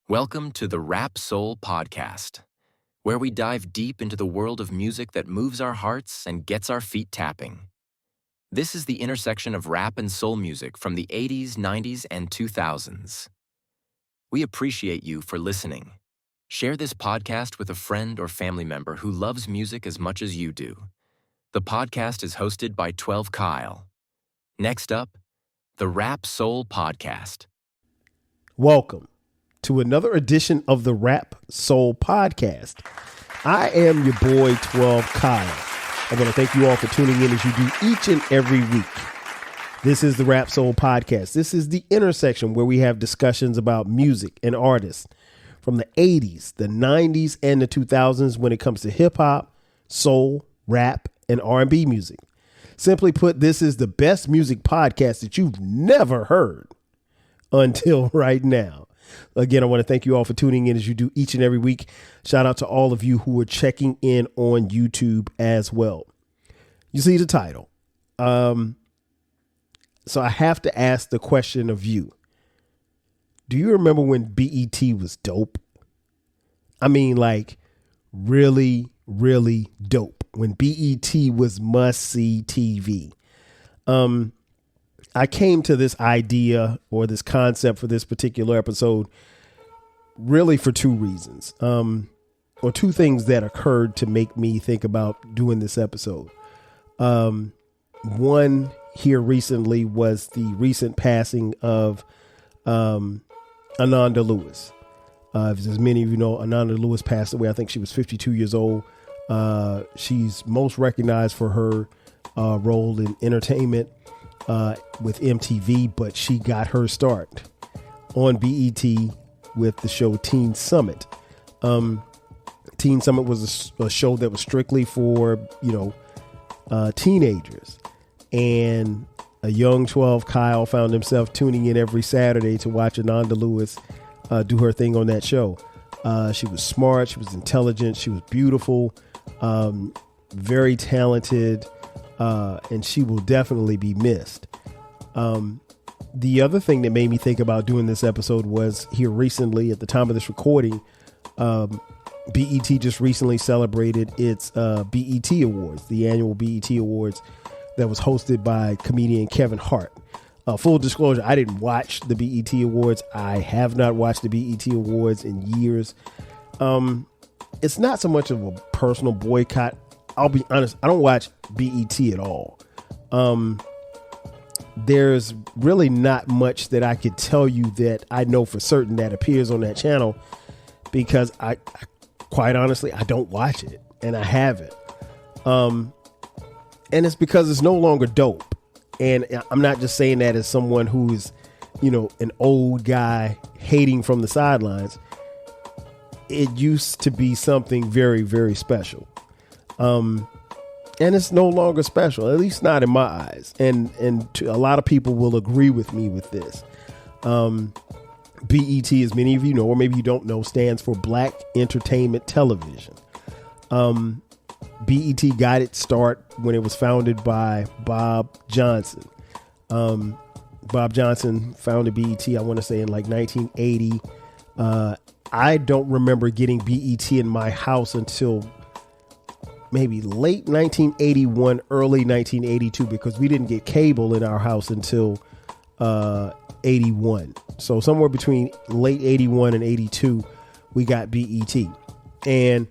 Welcome to the Rap Soul Podcast, where we dive deep into the world of music that moves our hearts and gets our feet tapping. This is the intersection of rap and soul music from the 80s, 90s, and 2000s. We appreciate you for listening. Share this podcast with a friend or family member who loves music as much as you do. The podcast is hosted by 12 Kyle. Next up, the Rap Soul Podcast. Welcome to another edition of the Rap Soul Podcast. I am your boy, 12 Kyle. I want to thank you all for tuning in as you do each and every week. This is the Rap Soul Podcast. This is the intersection where we have discussions about music and artists from the 80s, the 90s, and the 2000s when it comes to hip hop, soul, rap, and R&B music. Simply put, this is the best music podcast that you've never heard until right now. Again, I want to thank you all for tuning in as you do each and every week. Shout out to all of you who are checking in on YouTube as well. You see the title. So I have to ask the question of you. Do you remember when BET was dope? I mean, like really, really dope. When BET was must-see TV. I came to this idea or this concept for this particular episode really for two reasons, or two things that occurred to make me think about doing this episode. One here recently was the recent passing of Ananda Lewis. As many of you know, Ananda Lewis passed away. I think she was 52 years old. She's most recognized for her role in entertainment with MTV, but she got her start on BET with the show Teen Summit. Teen Summit was a show that was strictly for, teenagers, and a young 12 Kyle found himself tuning in every Saturday to watch Ananda Lewis do her thing on that show. She was smart, she was intelligent, she was beautiful, very talented, and she will definitely be missed. The other thing that made me think about doing this episode was here recently, at the time of this recording, BET just recently celebrated its BET Awards, the annual BET Awards that was hosted by comedian Kevin Hart. Full disclosure, I didn't watch the BET Awards. I have not watched the BET Awards in years. It's not so much of a personal boycott. I'll be honest, I don't watch BET at all. There's really not much that I could tell you that I know for certain that appears on that channel, because I quite honestly, I don't watch it, and I haven't. And it's because it's no longer dope. And I'm not just saying that as someone who is, an old guy hating from the sidelines. It used to be something very, very special. And it's no longer special, at least not in my eyes. And a lot of people will agree with me with this. BET, as many of you know, or maybe you don't know, stands for Black Entertainment Television. BET got its start when it was founded by Bob Johnson. Bob Johnson founded BET, I want to say in like 1980. I don't remember getting BET in my house until maybe late 1981, early 1982, because we didn't get cable in our house until 81. So somewhere between late 81 and 82, we got BET. And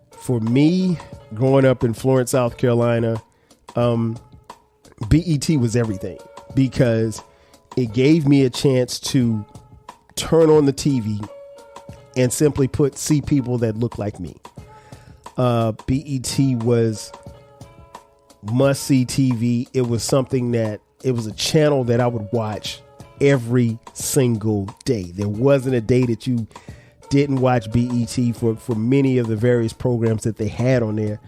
for me, growing up in Florence, South Carolina, BET was everything, because it gave me a chance to turn on the TV and simply put, see people that look like me. BET was must-see TV. It was something that, it was a channel that I would watch every single day. There wasn't a day that you didn't watch BET for many of the various programs that they had on there.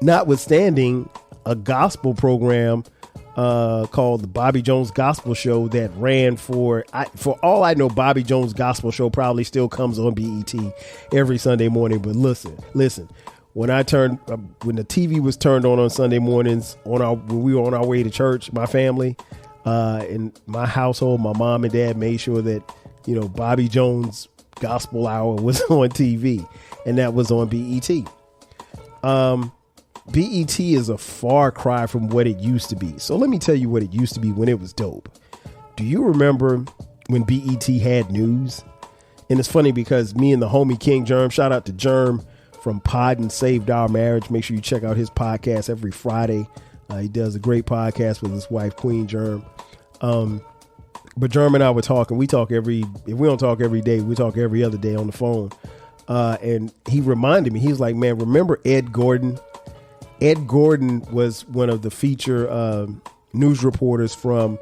Notwithstanding a gospel program called the Bobby Jones Gospel Show that ran for all I know, Bobby Jones Gospel Show probably still comes on BET every Sunday morning. But listen, when the TV was turned on Sunday mornings, when we were on our way to church, my family, in my household, my mom and dad made sure that Bobby Jones Gospel Hour was on TV, and that was on BET. BET is a far cry from what it used to be. So let me tell you what it used to be when it was dope. Do you remember when BET had news? And it's funny because me and the homie King Germ, shout out to Germ from Pod and Saved Our Marriage. Make sure you check out his podcast every Friday. He does a great podcast with his wife, Queen Germ. But Germ and I were talking. If we don't talk every day, we talk every other day on the phone. And he reminded me, he was like, man, remember Ed Gordon? Ed Gordon was one of the feature news reporters from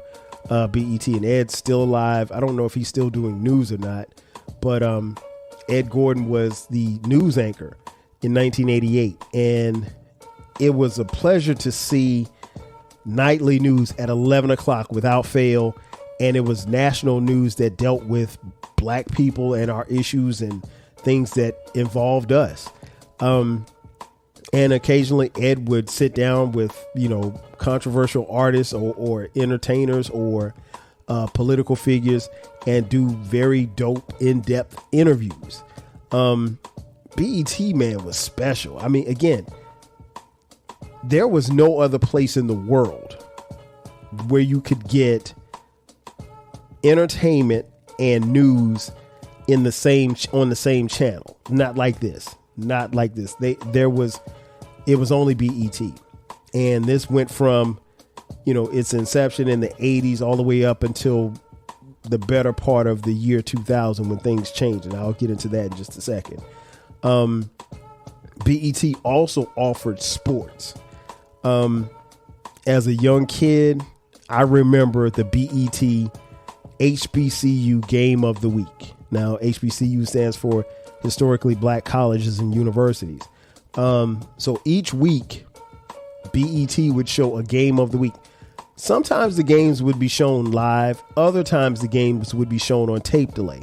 BET, and Ed's still alive. I don't know if he's still doing news or not, but Ed Gordon was the news anchor in 1988, and it was a pleasure to see nightly news at 11 o'clock without fail, and it was national news that dealt with black people and our issues and things that involved us. And occasionally Ed would sit down with, controversial artists or entertainers or political figures and do very dope, in-depth interviews. BET, man, was special. I mean, again, there was no other place in the world where you could get entertainment and news on the same channel. Not like this. It was only BET. And this went from, its inception in the 80s all the way up until the better part of the year 2000 when things changed. And I'll get into that in just a second. BET also offered sports. As a young kid, I remember the BET HBCU Game of the Week. Now, HBCU stands for Historically Black Colleges and Universities. So each week, BET would show a game of the week. Sometimes the games would be shown live. Other times the games would be shown on tape delay.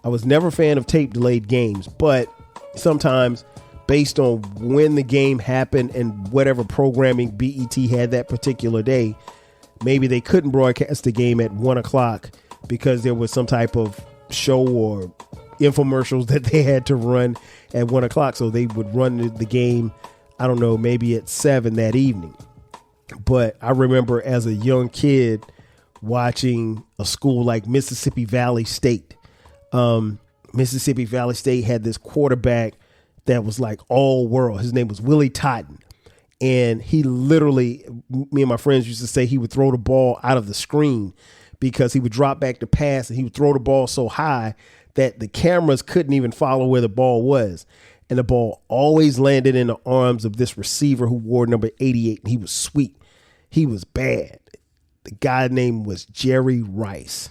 I was never a fan of tape delayed games, but sometimes based on when the game happened and whatever programming BET had that particular day, maybe they couldn't broadcast the game at 1 o'clock because there was some type of show or infomercials that they had to run at 1 o'clock. So they would run the game, I don't know, maybe at 7 that evening. But I remember as a young kid watching a school like Mississippi Valley State. Mississippi Valley State had this quarterback that was like all world. His name was Willie Totten. And he literally, me and my friends used to say he would throw the ball out of the screen because he would drop back to pass and he would throw the ball so high that the cameras couldn't even follow where the ball was. And the ball always landed in the arms of this receiver who wore number 88. And he was sweet. He was bad. The guy's name was Jerry Rice.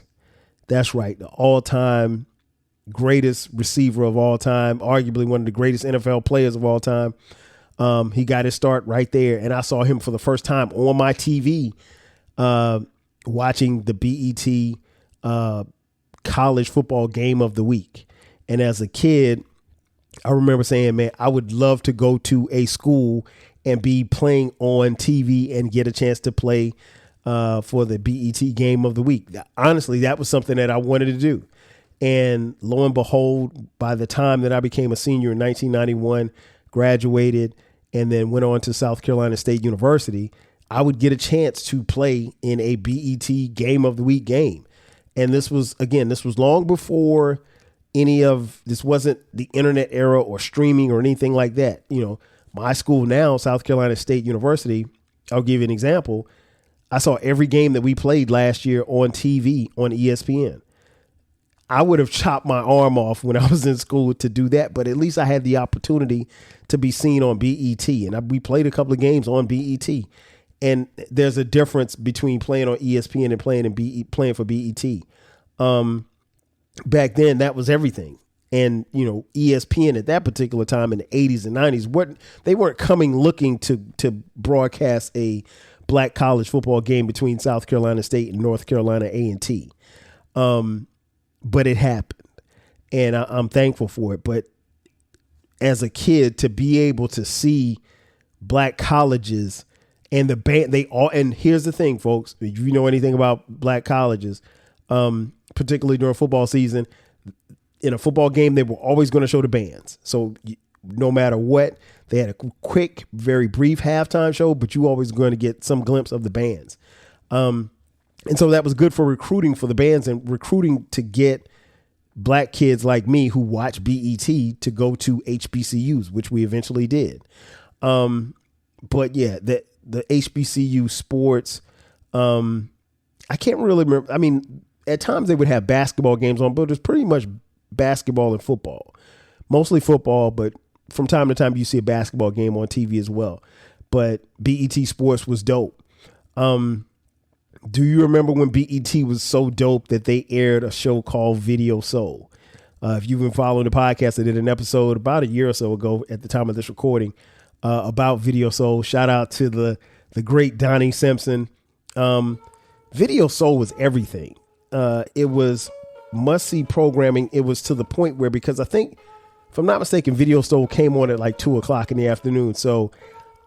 That's right. The all-time greatest receiver of all time, arguably one of the greatest NFL players of all time. He got his start right there. And I saw him for the first time on my TV watching the BET college football game of the week. And as a kid, I remember saying, man, I would love to go to a school and be playing on TV and get a chance to play for the BET game of the week. Honestly, that was something that I wanted to do. And lo and behold, by the time that I became a senior in 1991, graduated, and then went on to South Carolina State University, I would get a chance to play in a BET game of the week game. And this was long before this wasn't the internet era or streaming or anything like that. My school now, South Carolina State University, I'll give you an example. I saw every game that we played last year on TV on ESPN. I would have chopped my arm off when I was in school to do that, but at least I had the opportunity to be seen on BET. And we played a couple of games on BET. And there's a difference between playing on ESPN and playing for BET. Back then, that was everything. And, ESPN at that particular time in the 80s and 90s, they weren't coming looking to broadcast a black college football game between South Carolina State and North Carolina A&T. But it happened, and I'm thankful for it. But as a kid, to be able to see black colleges and the band, and here's the thing, folks, if you know anything about black colleges, particularly during football season. In a football game, they were always going to show the bands. So no matter what, they had a quick, very brief halftime show, but you always going to get some glimpse of the bands. And so that was good for recruiting for the bands and recruiting to get black kids like me who watch BET to go to HBCUs, which we eventually did. But yeah, the HBCU sports, I can't really remember. I mean, at times they would have basketball games on, but it was pretty much basketball and football, mostly football, but from time to time you see a basketball game on TV as well. But BET Sports was dope. Do you remember when BET was so dope that they aired a show called Video Soul? If you've been following the podcast, I did an episode about a year or so ago at the time of this recording about Video Soul. Shout out to the great Donnie Simpson. Video Soul was everything. It was must-see programming. It was to the point where, because I think, if I'm not mistaken, Video Soul came on at like 2:00 in the afternoon. So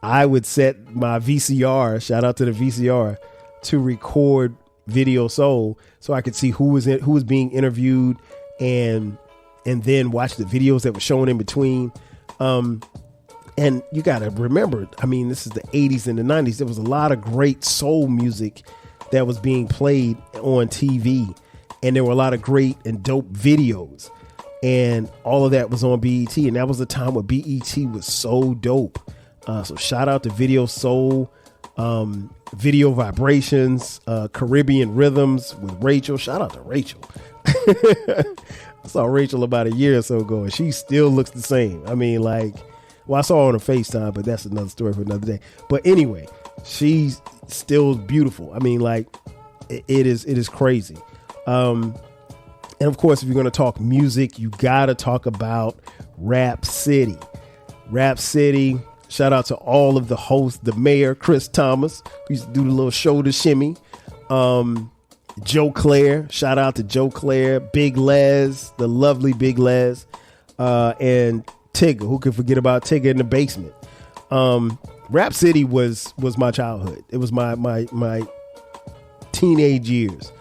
I would set my VCR, shout out to the VCR, to record Video Soul so I could see who was being interviewed and then watch the videos that were shown in between. And you got to remember, I mean, this is the 80s and the 90s. There was a lot of great soul music that was being played on TV, and there were a lot of great and dope videos, and all of that was on BET. And that was the time when BET was so dope. So shout out to Video Soul, Video Vibrations, Caribbean Rhythms with Rachel. Shout out to Rachel. I saw Rachel about a year or so ago, and she still looks the same. I mean, like, well, I saw her on a FaceTime, but that's another story for another day. But anyway, she's still beautiful. I mean, like, it is crazy. And of course, if you're going to talk music, you got to talk about Rap City. Rap City. Shout out to all of the hosts, the mayor, Chris Thomas, who used to do the little shoulder shimmy. Joe Claire. Shout out to Joe Claire, Big Les, the lovely Big Les, and Tigger. Who could forget about Tigger in the basement? Rap City was my childhood. It was my teenage years.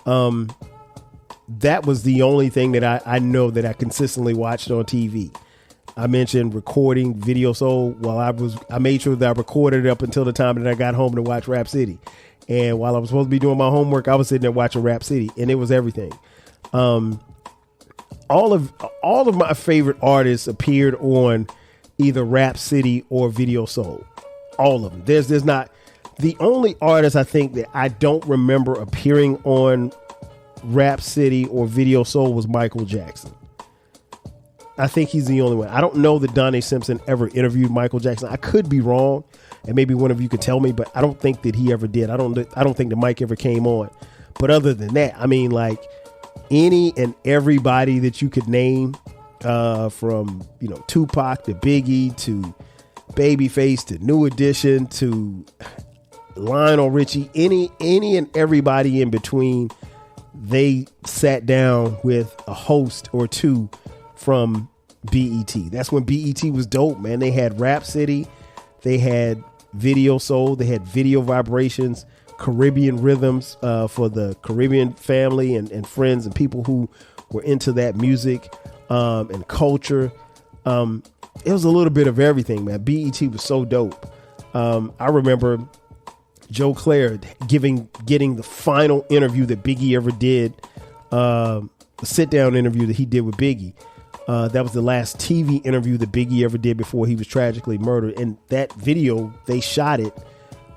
That was the only thing that I know that I consistently watched on TV. I mentioned recording Video Soul. I made sure that I recorded it up until the time that I got home to watch Rap City. And while I was supposed to be doing my homework, I was sitting there watching Rap City, and it was everything. All of my favorite artists appeared on either Rap City or Video Soul. All of them. There's not, the only artist I think that I don't remember appearing on Rap City or Video Soul was Michael Jackson. I think he's the only one. I don't know that Donnie Simpson ever interviewed Michael Jackson. I could be wrong, and maybe one of you could tell me, but I don't think that he ever did. I don't think the mic ever came on. But other than that, I mean, like, any and everybody that you could name, from, Tupac to Biggie to Babyface to New Edition to Lionel Richie, any and everybody in between, they sat down with a host or two from BET. That's when BET was dope, man. They had Rap City, they had Video Soul, they had Video Vibrations, Caribbean Rhythms for the Caribbean family and friends and people who were into that music and culture. It was a little bit of everything, man. BET was so dope. I remember Joe Claire getting the final interview that Biggie ever did, the sit-down interview that he did with Biggie. That was the last TV interview that Biggie ever did before he was tragically murdered. And that video, they shot it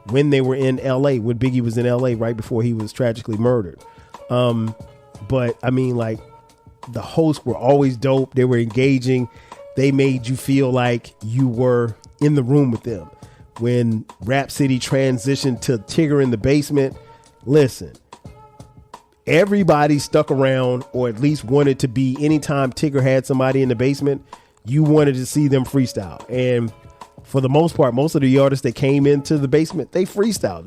when they were in LA, when Biggie was in LA right before he was tragically murdered. But I mean, like, the hosts were always dope. They were engaging. They made you feel like you were in the room with them. When Rap City transitioned to Tigger in the basement, listen, everybody stuck around, or at least wanted to be. Anytime Tigger had somebody in the basement, you wanted to see them freestyle. And for the most part, most of the artists that came into the basement, they freestyled.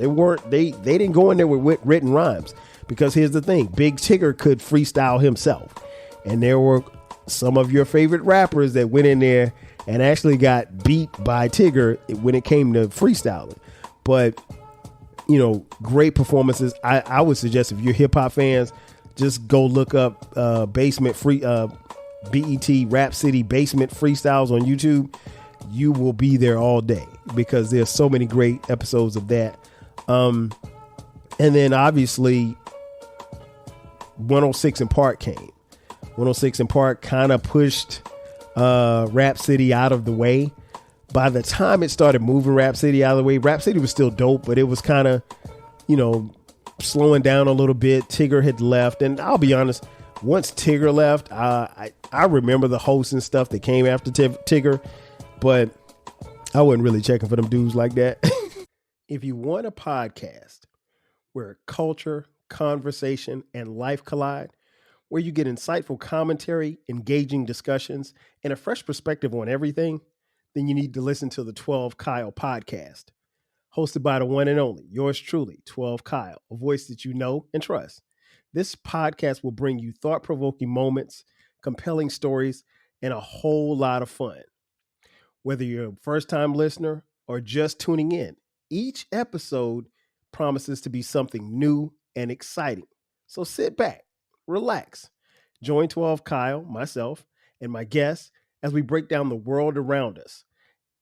They didn't go in there with written rhymes, because here's the thing: Big Tigger could freestyle himself, and there were some of your favorite rappers that went in there and actually got beat by Tigger when it came to freestyling. But great performances. I would suggest, if you're hip hop fans, Just go look up Basement Free BET Rap City Basement Freestyles on YouTube. You will be there all day because there's so many great episodes of that. And then obviously 106 in Park came. 106 in Park kind of pushed Rap City out of the way. By the time it started moving Rap City out of the way, Rap City was still dope, but it was kind of, slowing down a little bit. Tigger had left. And I'll be honest, once Tigger left, I remember the hosts and stuff that came after Tigger, but I wasn't really checking for them dudes like that. If you want a podcast where culture, conversation, and life collide, where you get insightful commentary, engaging discussions, and a fresh perspective on everything, then you need to listen to the 12 Kyle podcast. Hosted by the one and only, yours truly, 12 Kyle, a voice that you know and trust. This podcast will bring you thought-provoking moments, compelling stories, and a whole lot of fun. Whether you're a first-time listener or just tuning in, each episode promises to be something new and exciting. So sit back, relax, join 12 Kyle, myself, and my guests as we break down the world around us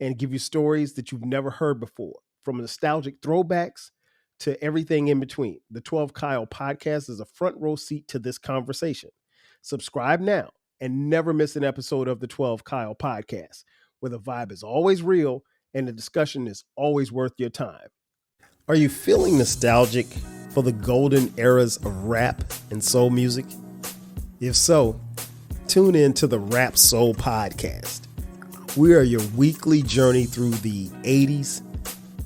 and give you stories that you've never heard before, from nostalgic throwbacks to everything in between. The 12 Kyle podcast is a front row seat to this conversation. Subscribe now and never miss an episode of the 12 Kyle podcast, where the vibe is always real and the discussion is always worth your time. Are you feeling nostalgic for the golden eras of rap and soul music? If so, tune in to the Rap Soul podcast. We are your weekly journey through the 80s,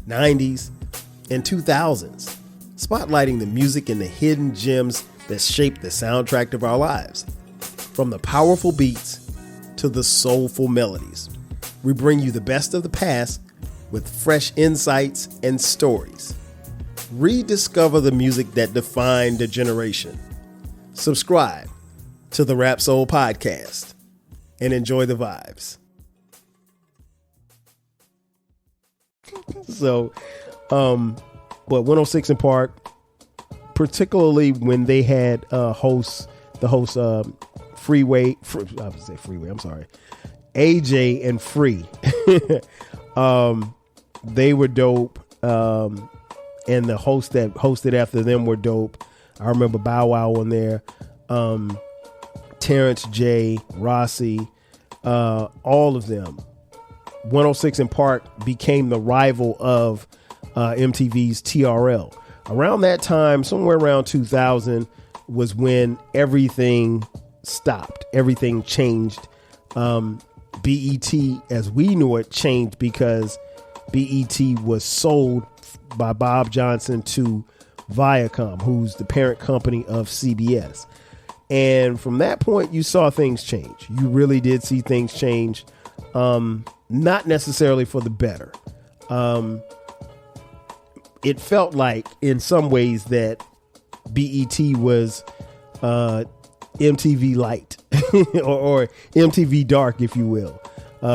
90s, and 2000s, spotlighting the music and the hidden gems that shaped the soundtrack of our lives. From the powerful beats to the soulful melodies, we bring you the best of the past with fresh insights and stories. Rediscover the music that defined a generation. Subscribe to the Rap Soul podcast and enjoy the vibes. So, but 106 in Park, particularly when they had the host Freeway, I'm sorry, AJ and Free. They were dope. And the hosts that hosted after them were dope. I remember Bow Wow on there. Terrence J, Rossi, all of them. 106 in Park became the rival of MTV's TRL. Around that time, somewhere around 2000, was when everything stopped. Everything changed. BET, as we knew it, changed because BET was sold by Bob Johnson to Viacom, who's the parent company of CBS. And from that point, you saw things change. You really did see things change. Not necessarily for the better. It felt like in some ways that BET was MTV Light or MTV Dark, if you will,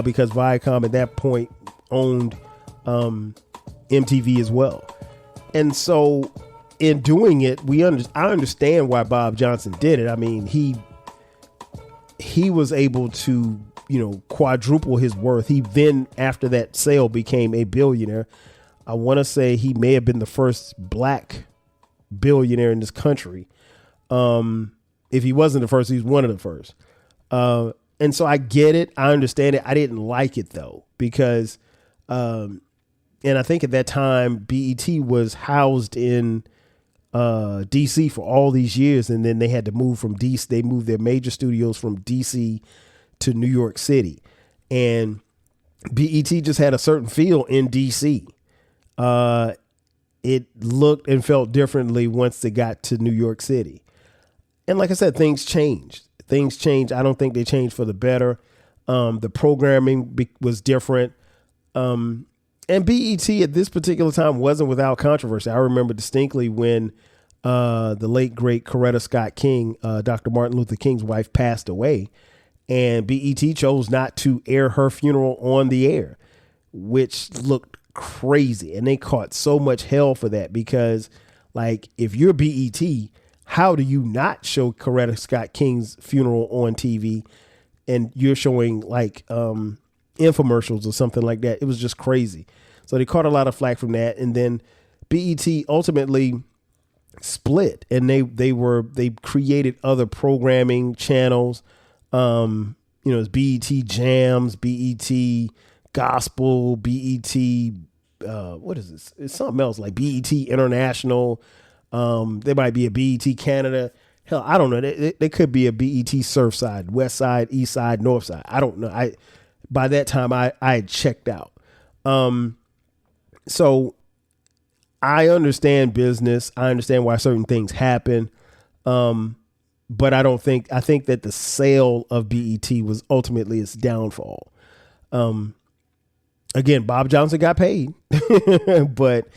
because Viacom at that point owned MTV as well. And so in doing it, I understand why Bob Johnson did it. I mean, he was able to, quadruple his worth. He then, after that sale, became a billionaire. I want to say he may have been the first black billionaire in this country. If he wasn't the first, he was one of the first. And so I get it. I understand it. I didn't like it though, because, and I think at that time BET was housed in DC for all these years. And then they had to move from DC. They moved their major studios from DC to New York City, and BET just had a certain feel in DC. It looked and felt differently once they got to New York City. And like I said, things changed. I don't think they changed for the better. The programming was different. And BET at this particular time wasn't without controversy. I remember distinctly when the late, great Coretta Scott King, Dr. Martin Luther King's wife, passed away. And BET chose not to air her funeral on the air, which looked crazy. And they caught so much hell for that because, like, if you're BET, how do you not show Coretta Scott King's funeral on TV and you're showing like infomercials or something like that? It was just crazy. So they caught a lot of flack from that. And then BET ultimately split, and they created other programming channels. It's BET Jams, BET Gospel, BET, what is this? It's something else like BET International. There might be a BET Canada. Hell, I don't know. There could be a BET Surfside, West Side, East Side, North Side. I don't know. By that time I had checked out. So I understand business. I understand why certain things happen. But I think that the sale of BET was ultimately its downfall. Again, Bob Johnson got paid, but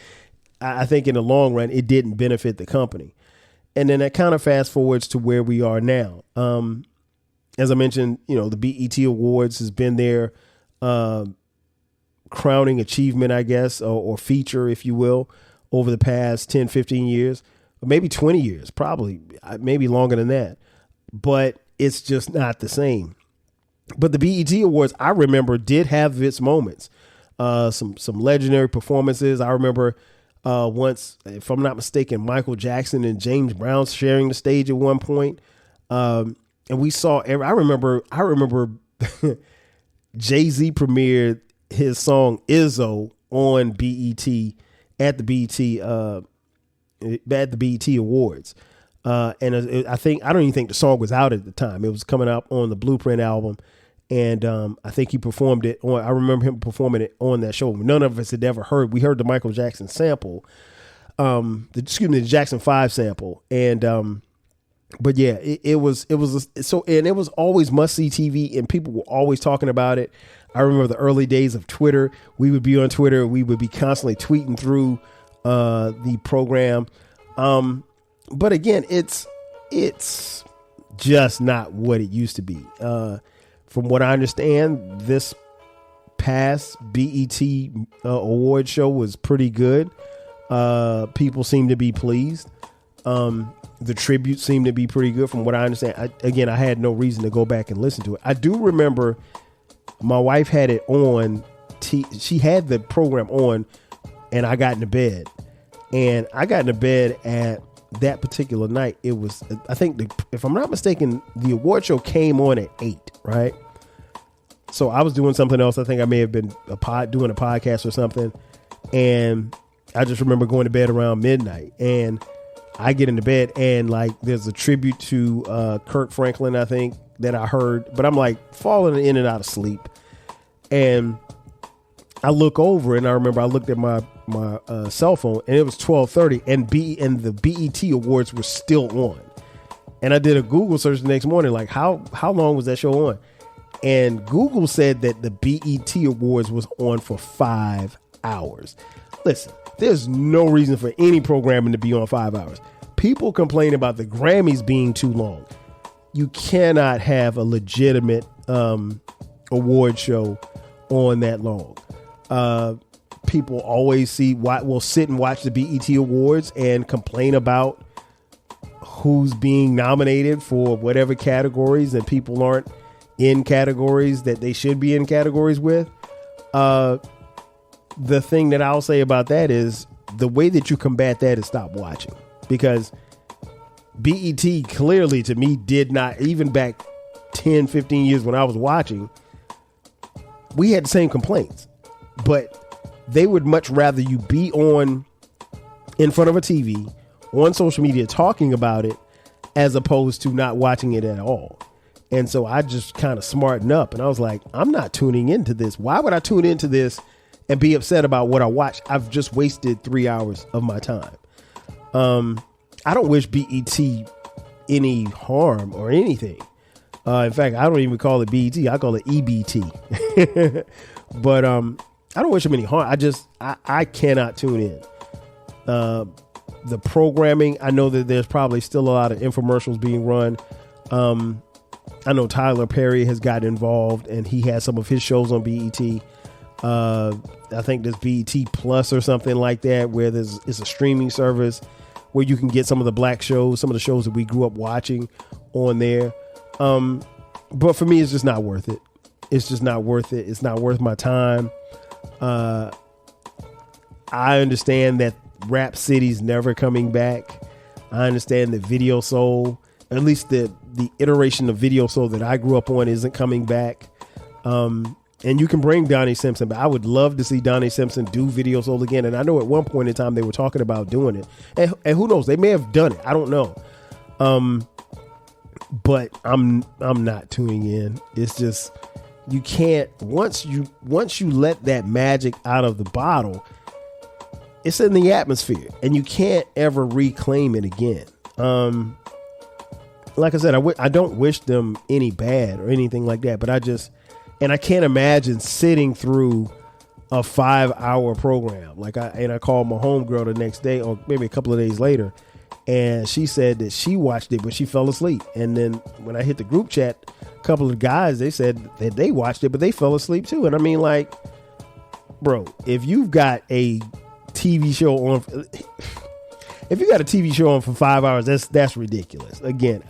I think in the long run, it didn't benefit the company. And then that kind of fast forwards to where we are now. As I mentioned, the BET Awards has been their crowning achievement, I guess, or feature, if you will, over the past 10, 15 years, or maybe 20 years, probably, maybe longer than that. But it's just not the same. But the BET Awards, I remember, did have its moments. Some legendary performances. I remember once, if I'm not mistaken, Michael Jackson and James Brown sharing the stage at one point. And we saw, I remember Jay-Z premiered his song Izzo on BET at the BET Awards. And I don't even think the song was out at the time. It was coming out on the Blueprint album. And I think he performed it on, I remember him performing it on that show. None of us had ever heard. We heard the Michael Jackson sample, the Jackson 5 sample. And, but yeah, it was always must-see TV, and people were always talking about it. I remember the early days of Twitter. We would be on Twitter. We would be constantly tweeting through the program. But again, it's just not what it used to be. From what I understand, this past BET award show was pretty good. People seem to be pleased. The tribute seemed to be pretty good from what I understand. I had no reason to go back and listen to it. I do remember my wife had it on. She had the program on, and I got into bed. And I got into bed at that particular night. It was, I think, if I'm not mistaken, the award show came on at 8, right? So I was doing something else. I think I may have been doing a podcast or something. And I just remember going to bed around midnight. And I get into bed, and like there's a tribute to Kirk Franklin, I think, that I heard. But I'm like falling in and out of sleep. And I look over, and I remember I looked at my cell phone, and it was 12:30, and the BET Awards were still on. And I did a Google search the next morning, like how long was that show on? And Google said that the BET Awards was on for 5 hours. Listen, there's no reason for any programming to be on 5 hours. People complain about the Grammys being too long. You cannot have a legitimate award show on that long. People always will sit and watch the BET Awards and complain about who's being nominated for whatever categories, and people aren't in categories that they should be in categories with. The thing that I'll say about that is the way that you combat that is stop watching, because BET clearly to me did not, even back 10, 15 years when I was watching, we had the same complaints, but they would much rather you be in front of a TV on social media talking about it as opposed to not watching it at all. And so I just kind of smartened up, and I was like, I'm not tuning into this. Why would I tune into this and be upset about what I watched? I've just wasted 3 hours of my time. I don't wish BET any harm or anything. In fact, I don't even call it BET. I call it EBT. But I don't wish them any harm. I cannot tune in. The programming, I know that there's probably still a lot of infomercials being run. I know Tyler Perry has gotten involved, and he has some of his shows on BET. I think there's BET Plus or something like that, where it's a streaming service where you can get some of the black shows, some of the shows that we grew up watching on there. But for me, it's just not worth it. It's just not worth it. It's not worth my time. I understand that Rap City's never coming back. I understand that Video Soul, at least the iteration of Video Soul that I grew up on, isn't coming back. And you can bring Donnie Simpson, but I would love to see Donnie Simpson do Video Soul again. And I know at one point in time they were talking about doing it. And who knows? They may have done it. I don't know. But I'm not tuning in. It's just, you can't, once you let that magic out of the bottle, it's in the atmosphere and you can't ever reclaim it again. Like I said, I don't wish them any bad or anything like that, but I can't imagine sitting through a 5-hour program. I called my homegirl the next day or maybe a couple of days later, and she said that she watched it, but she fell asleep. And then when I hit the group chat, a couple of guys, they said that they watched it, but they fell asleep too. And I mean, like, bro, if you've got a TV show on for 5 hours, that's ridiculous. Again,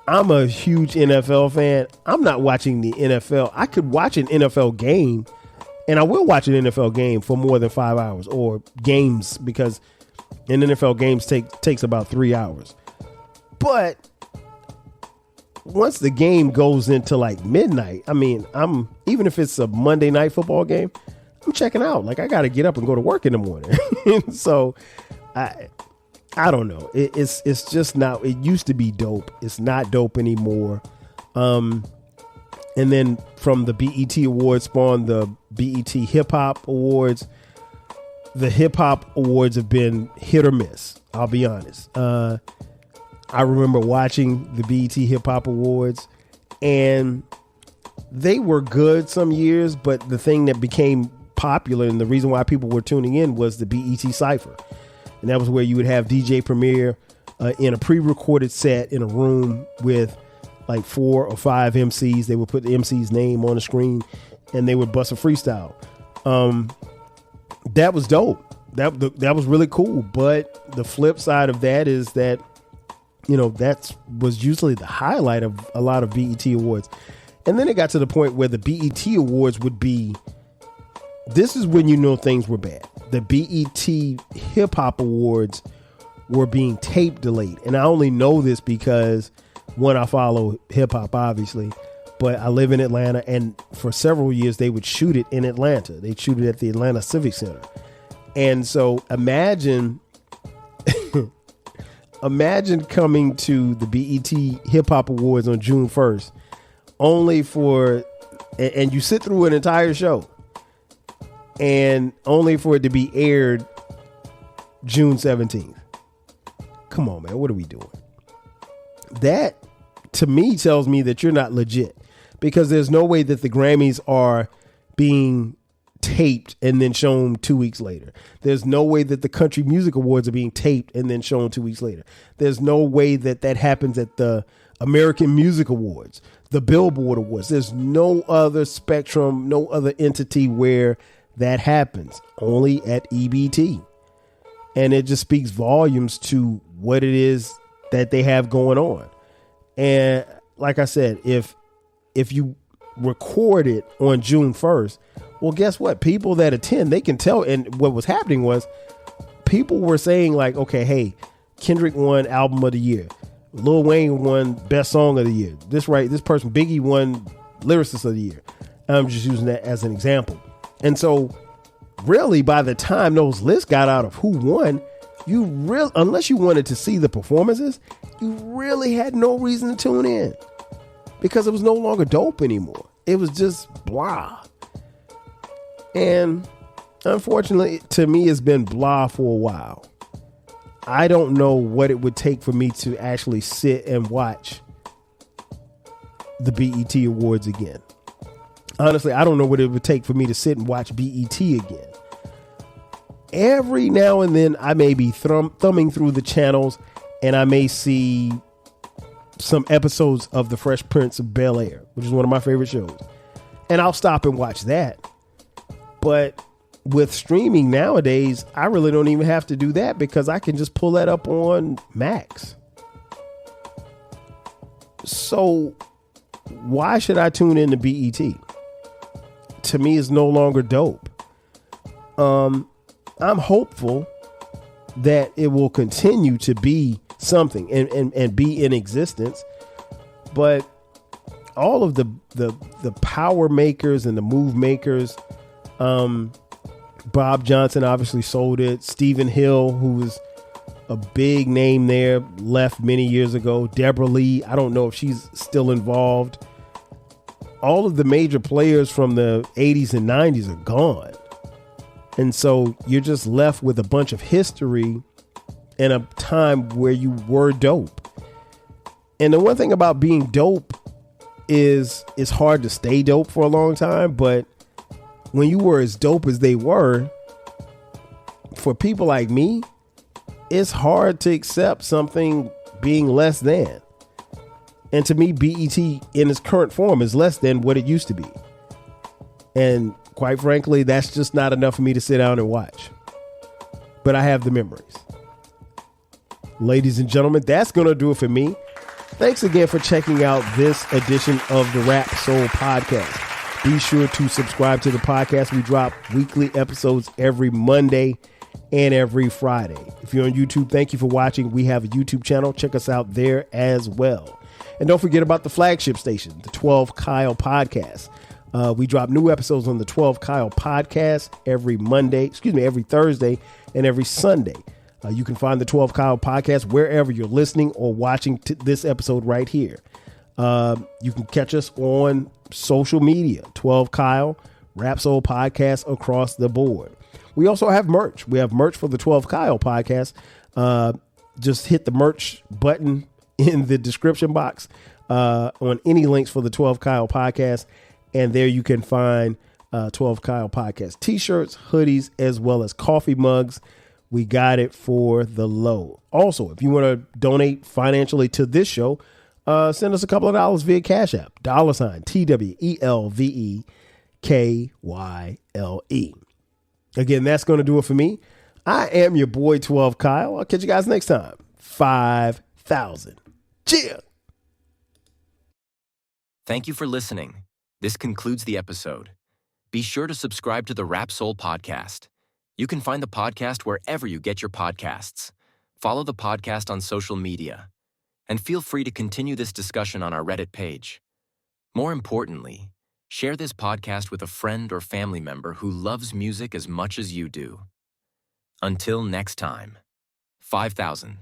I'm a huge NFL fan. I'm not watching the NFL. I could watch an NFL game, and I will watch an NFL game for more than 5 hours, or games, because an NFL games takes about 3 hours. But once the game goes into like midnight, I mean, even if it's a Monday night football game, I'm checking out. Like, I got to get up and go to work in the morning. So I don't know. It's just not. It used to be dope. It's not dope anymore. And then from the BET Awards spawned the BET Hip Hop Awards. The Hip Hop Awards have been hit or miss. I'll be honest. I remember watching the BET Hip Hop Awards, and they were good some years, but the thing that became popular and the reason why people were tuning in was the BET Cypher. And that was where you would have DJ Premier in a pre-recorded set in a room with like 4 or 5 MCs. They would put the MC's name on the screen and they would bust a freestyle. That was dope. That was really cool. But the flip side of that is that, you know, that was usually the highlight of a lot of BET Awards. And then it got to the point where the BET Awards would be, this is when you know things were bad. The BET Hip Hop Awards were being tape delayed. And I only know this because, one, I follow hip hop, obviously, but I live in Atlanta, and for several years they would shoot it in Atlanta. They'd shoot it at the Atlanta Civic Center. And so imagine coming to the BET Hip Hop Awards on June 1st, only for, and you sit through an entire show, and only for it to be aired June 17th. Come on, man. What are we doing? That, to me, tells me that you're not legit, because there's no way that the Grammys are being taped and then shown 2 weeks later. There's no way that the Country Music Awards are being taped and then shown 2 weeks later. There's no way that that happens at the American Music Awards, the Billboard Awards. There's no other spectrum, no other entity where that happens, only at EBT. And it just speaks volumes to what it is that they have going on. And like I said, if you record it on June 1st, well, guess what? People that attend, they can tell. And what was happening was people were saying like, okay, hey, Kendrick won Album of the Year. Lil Wayne won Best Song of the Year. This person, Biggie, won Lyricist of the Year. I'm just using that as an example. And so really, by the time those lists got out of who won, unless you wanted to see the performances, you really had no reason to tune in, because it was no longer dope anymore. It was just blah. And unfortunately, to me, it's been blah for a while. I don't know what it would take for me to actually sit and watch the BET Awards again. Honestly, I don't know what it would take for me to sit and watch BET again. Every now and then I may be thumbing through the channels and I may see some episodes of The Fresh Prince of Bel-Air, which is one of my favorite shows. And I'll stop and watch that. But with streaming nowadays, I really don't even have to do that because I can just pull that up on Max. So why should I tune in to BET? To me, it's no longer dope. I'm hopeful that it will continue to be something and be in existence. But all of the power makers and the move makers, Bob Johnson obviously sold it. Stephen Hill, who was a big name there, left many years ago. Deborah Lee, I don't know if she's still involved. All of the major players from the 80s and 90s are gone. And so you're just left with a bunch of history in a time where you were dope. And the one thing about being dope is it's hard to stay dope for a long time, but when you were as dope as they were, for people like me, it's hard to accept something being less than. And to me, BET in its current form is less than what it used to be. And quite frankly, that's just not enough for me to sit down and watch. But I have the memories. Ladies and gentlemen, that's going to do it for me. Thanks again for checking out this edition of the Rap Soul Podcast. Be sure to subscribe to the podcast. We drop weekly episodes every Monday and every Friday. If you're on YouTube, thank you for watching. We have a YouTube channel. Check us out there as well. And don't forget about the flagship station, the 12 Kyle Podcast. We drop new episodes on the 12 Kyle Podcast every Thursday and every Sunday. You can find the 12 Kyle Podcast wherever you're listening or watching this episode right here. You can catch us on social media, 12 Kyle, Rap Soul Podcast across the board. We also have merch. We have merch for the 12 Kyle Podcast. Just hit the merch button in the description box on any links for the 12 Kyle Podcast. And there you can find 12 Kyle Podcast t-shirts, hoodies, as well as coffee mugs. We got it for the low. Also, if you want to donate financially to this show, send us a couple of dollars via Cash App, $TWELVEKYLE. Again, that's going to do it for me. I am your boy 12 Kyle. I'll catch you guys next time. 5,000. Cheers. Thank you for listening. This concludes the episode. Be sure to subscribe to the Rap Soul Podcast. You can find the podcast wherever you get your podcasts. Follow the podcast on social media. And feel free to continue this discussion on our Reddit page. More importantly, share this podcast with a friend or family member who loves music as much as you do. Until next time, 5,000.